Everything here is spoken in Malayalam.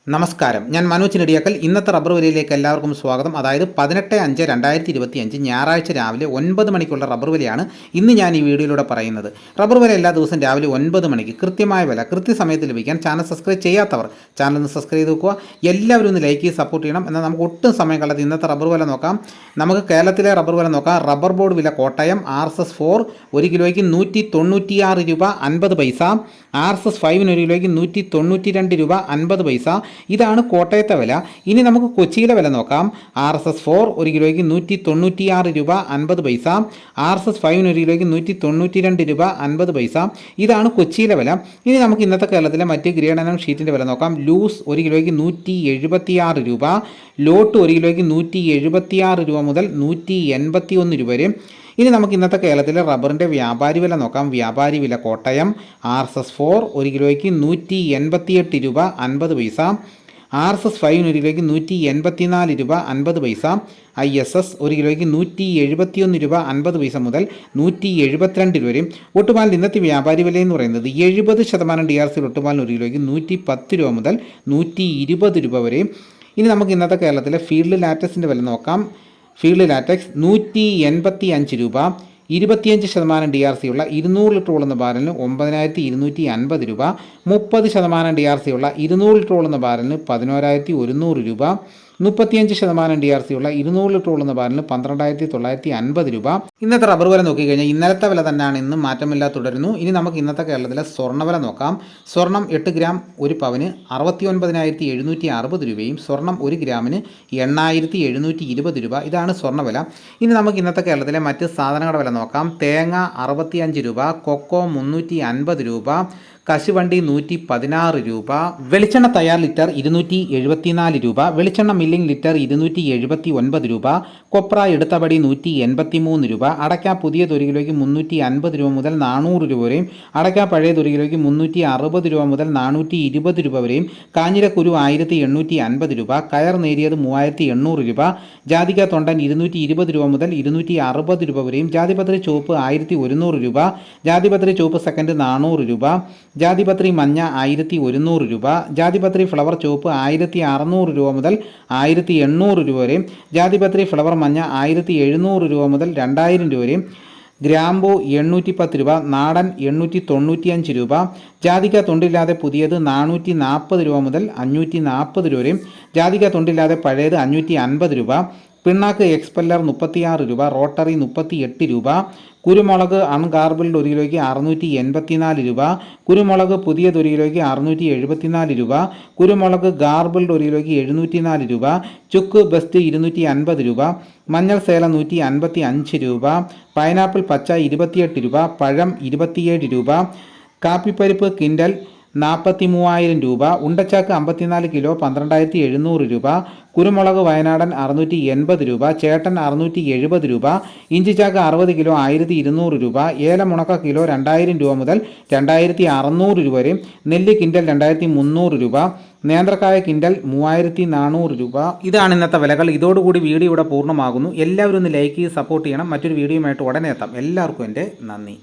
നമസ്കാരം, ഞാൻ മനോജ് നെടിയാക്കൽ. ഇന്നത്തെ റബ്ബർ വിലയിലേക്ക് എല്ലാവർക്കും സ്വാഗതം. അതായത് 18/5/2025 ഞായറാഴ്ച രാവിലെ 9 മണിക്കുള്ള റബ്ബർ വിലയാണ് ഇന്ന് ഞാൻ ഈ വീഡിയോയിലൂടെ പറയുന്നത്. റബ്ബർ വില എല്ലാ ദിവസവും രാവിലെ 9 മണിക്ക് കൃത്യമായ വില കൃത്യസമയത്ത് ലഭിക്കാൻ ചാനൽ സബ്സ്ക്രൈബ് ചെയ്യാത്തവർ ചാനൽ ഒന്ന് സബ്സ്ക്രൈബ് ചെയ്ത് വെക്കുക. എല്ലാവരും ഒന്ന് ലൈക്ക് ചെയ്ത് സപ്പോർട്ട് ചെയ്യണം. എന്നാൽ നമുക്ക് ഒട്ടും സമയം കളയാതെ ഇന്നത്തെ റബ്ബർ വില നോക്കാം. നമുക്ക് കേരളത്തിലെ റബ്ബർ വില നോക്കാം. റബ്ബർ ബോർഡ് വില കോട്ടയം RSS 4 1 കിലോയ്ക്ക് 196 രൂപ 50 പൈസ. RSS 5 1 കിലോയ്ക്ക് 192 രൂപ 50 പൈസ. ഇതാണ് കോട്ടയത്തെ വില. ഇനി നമുക്ക് കൊച്ചിയിലെ വില നോക്കാം. RSS 4 1 കിലോയ്ക്ക് 196 രൂപ 50 പൈസ. RSS 5 1 കിലോയ്ക്ക് 192 രൂപ 50 പൈസ. ഇതാണ് കൊച്ചിയിലെ വില. ഇനി നമുക്ക് ഇന്നത്തെ കേരളത്തിലെ മറ്റ് ഗ്രേഡ് ഷീറ്റിൻ്റെ വില നോക്കാം. ലൂസ് 1 കിലോയ്ക്ക് 176 രൂപ. ലോട്ട് 1 കിലോയ്ക്ക് 176 രൂപ മുതൽ 181 രൂപ വരെ. ഇനി നമുക്ക് ഇന്നത്തെ കേരളത്തിലെ റബ്ബറിൻ്റെ വ്യാപാരി വില നോക്കാം. വ്യാപാരി വില കോട്ടയം RSS 4 1 കിലോയ്ക്ക് 188 രൂപ 50 പൈസ. RSS 5 1 കിലോയ്ക്ക് 184 രൂപ 50 പൈസ. ISS 1 കിലോയ്ക്ക് 171 രൂപ 50 പൈസ മുതൽ 172 രൂപ വരെയും. ഒട്ടുപാലിന് ഇന്നത്തെ വ്യാപാരി വില എന്ന് പറയുന്നത് 70% DRC ഒട്ടുപാലിന് 1 കിലോയ്ക്ക് 110 രൂപ മുതൽ 120 രൂപ വരെയും. ഇനി നമുക്ക് ഇന്നത്തെ കേരളത്തിലെ ഫീൽഡ് ലാറ്റക്സിൻ്റെ വില നോക്കാം. ഫീൽഡ് ലാറ്റക്സ് 185 രൂപ. 25% DRC ഉള്ള 200 ലിറ്റർ ഉള്ളുന്ന ബാരലിന് 9250 രൂപ. 30% DRC ഉള്ള 200 ലിറ്റർ ഉള്ളുന്ന ബാരലിന് 11100 രൂപ. 35% DRC ഉള്ള 200 ലിറ്റർ ഉള്ളുന്ന ബാരലിന് 12950 രൂപ. ഇന്നത്തെ റബ്ബർ വില നോക്കിക്കഴിഞ്ഞാൽ ഇന്നലത്തെ വില തന്നെയാണ് ഇന്നും മാറ്റമില്ലാതെ തുടരുന്നു. ഇനി നമുക്ക് ഇന്നത്തെ കേരളത്തിലെ സ്വർണ്ണവില നോക്കാം. സ്വർണം 8 ഗ്രാം 1 പവന് 69,760 രൂപയും സ്വർണം 1 ഗ്രാമിന് 8,720 രൂപ. ഇതാണ് സ്വർണ്ണവില. ഇനി നമുക്ക് ഇന്നത്തെ കേരളത്തിലെ മറ്റ് സാധനങ്ങളുടെ വില നോക്കാം. തേങ്ങ 65 രൂപ. കൊക്കോ 350 രൂപ. കശുവണ്ടി 116 രൂപ. വെളിച്ചെണ്ണ തയ്യാർ ലിറ്റർ 274 രൂപ. വെളിച്ചെണ്ണ മില്ലിംഗ് ലിറ്റർ 279 രൂപ. കൊപ്ര എടുത്തപടി 183 രൂപ. അടയ്ക്ക പുതിയത് 1 കിലോയ്ക്ക് 350 രൂപ മുതൽ 400 രൂപ വരെയും. അടയ്ക്ക പഴയത് 1 കിലോയ്ക്ക് 360 രൂപ മുതൽ 420 രൂപ വരെയും. കാഞ്ഞിരക്കുരു 1850 രൂപ. കയർ നേരിയത് 3800 രൂപ. ജാതിക്ക തൊണ്ടൻ 220 രൂപ മുതൽ 260 രൂപ വരെയും. ജാതിപത്രി ചുവപ്പ് 1100 രൂപ. ജാതിപത്രി ചുവപ്പ് സെക്കൻഡ് 400 രൂപ. ജാതിപത്രി മഞ്ഞ 1100 രൂപ. ജാതിപത്രി ഫ്ലവർ ചുവപ്പ് 1600 രൂപ മുതൽ 1800 രൂപ വരെയും. ജാതിപത്രി ഫ്ലവർ മഞ്ഞ 1700 രൂപ മുതൽ 2000 രൂപ വരെയും. ഗ്രാമ്പു 810 രൂപ. നാടൻ 895 രൂപ. ജാതിക്ക തൊണ്ടില്ലാതെ പുതിയത് 440 രൂപ മുതൽ 540 രൂപ വരെയും. ജാതിക്ക തൊണ്ടില്ലാതെ പഴയത് 550 രൂപ. പിണ്ണാക്ക് എക്സ്പെല്ലർ 36 രൂപ. റോട്ടറി 38 രൂപ. കുരുമുളക് അൺഗാർബിൾഡ് 1 കിലോയ്ക്ക് 684 രൂപ. കുരുമുളക് പുതിയത് 1 കിലോയ്ക്ക് 674 രൂപ. കുരുമുളക് ഗാർബിൾഡ് 1 കിലോയ്ക്ക് 704 രൂപ. ചുക്ക് ബെസ്റ്റ് 250 രൂപ. മഞ്ഞൾ സേല 155 രൂപ. പൈനാപ്പിൾ പച്ച 28 രൂപ. പഴം 27 രൂപ. കാപ്പിപ്പരിപ്പ് കിൻഡൽ 43,000 രൂപ. ഉണ്ടച്ചാക്ക് 54 കിലോ 12,700 രൂപ. കുരുമുളക് വയനാടൻ 680 രൂപ. ചേട്ടൻ 670 രൂപ. ഇഞ്ചിച്ചാക്ക് 60 കിലോ 1200 രൂപ. ഏലമുണക്ക കിലോ 2000 രൂപ മുതൽ 2600 രൂപ വരെ. നെല്ല് കിൻഡൽ 2300 രൂപ. നേന്ത്രക്കായ കിൻഡൽ 3400 രൂപ. ഇതാണ് ഇന്നത്തെ വിലകൾ. ഇതോടുകൂടി വീഡിയോ ഇവിടെ പൂർണ്ണമാകുന്നു. എല്ലാവരും ഒന്ന് ലൈക്ക് ചെയ്ത് സപ്പോർട്ട് ചെയ്യണം. മറ്റൊരു വീഡിയോയുമായിട്ട് ഉടനെ എത്താം. എല്ലാവർക്കും എൻ്റെ നന്ദി.